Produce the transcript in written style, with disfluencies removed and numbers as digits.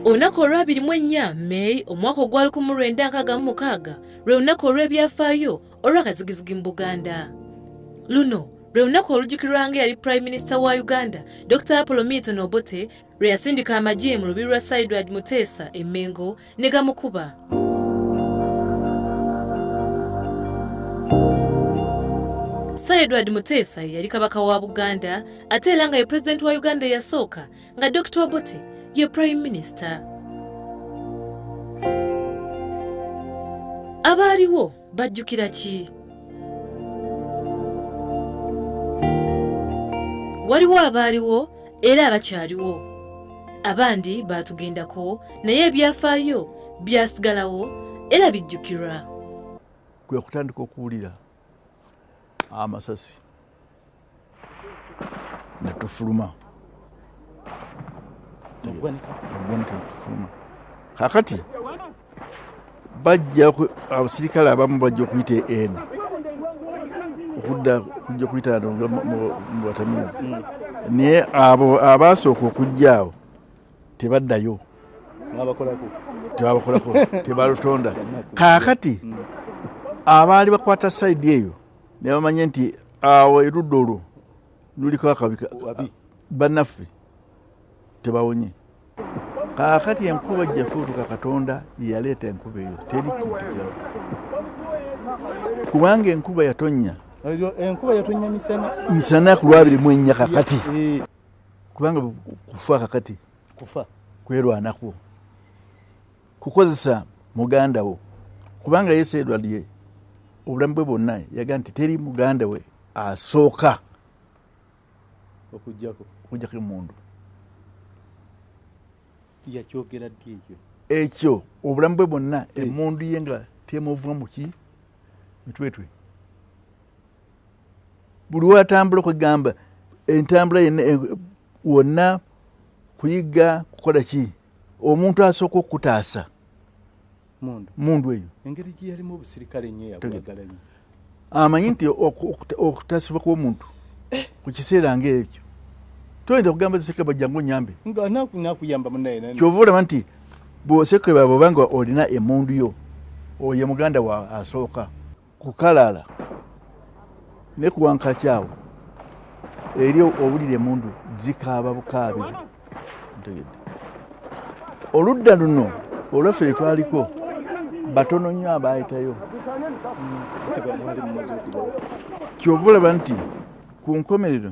Olunaku olw'24 May omwaka ogwa 1966 lwe lunaku olw'ebyafaayo olw'akazigizigi mu Buganda. Luno lwe lunaku olujjukirwa nga yali Prime Minister wa Uganda Dr. Apollo Milton Obote lwe yasindika amagye mu lubiri lwa Sir Edward Muteesa e Mengo ne gamukuba. Sir Edward Muteesa yali kabaka wa Buganda ate era nga ye President wa Uganda yasooka nga Dr. Obote ye Prime Minister. Abaaliwo bajjukira ki? Waliwo abaaliwo era abakyaliwo. Abandi baatugendako naye ebyafaayo byasigalawo era bijjukirwa. Kwe kutandika okuwulira amasasi natufuluma tufuluma kakati bajja abasirikale abamu bajja okuyita eno kujja kuyita mu batamiivu naye abo abasooka okujja awo tebaddayo tebabakolako tebalutonda kakati abaali bakwata sayidi eyo ne bamanye nti awo erudda olwo luliko akabika bannaffe tebawonye kakati enkuba gyafuutuka Katonda yaleeta enkuba eyo teri kintu kirala kubanga enkuba yatonya misana ku Lwabiri kakati kubanga kufa kakati kwerwanako kukozesa muganda wo kubanga Yesu Edward ye obulamu bwe bwonna yaga nti teri muganda we asooka okujjako emundu yakyogera ddi ekyo obulamu bwe bwonna emundu ye nga temuvuga muki mitwetwe buli watambula kwegamba entambula yenna wonna kuyiga kukola ki omuntu asooka okutaasa mundu eyo engeri gye yalimu obusirikale nnyo yabwagala nnyo amanyi nti okutaasibwa kw'omuntu ku kiseera ng'ekyo toyinza kugamba ziseke bajjangu nyambe nakuyamba munaye kyova olaba nti boseke baabo banga olina emundu yo oyo muganda wa asooka kukalala ne kuwankakyawo eri obulira emundu zikaaba bukaabi ntegedde oludda luno olwaffe twaliko batono nnyo abaayitayo kyova olaba nti ku nkomerero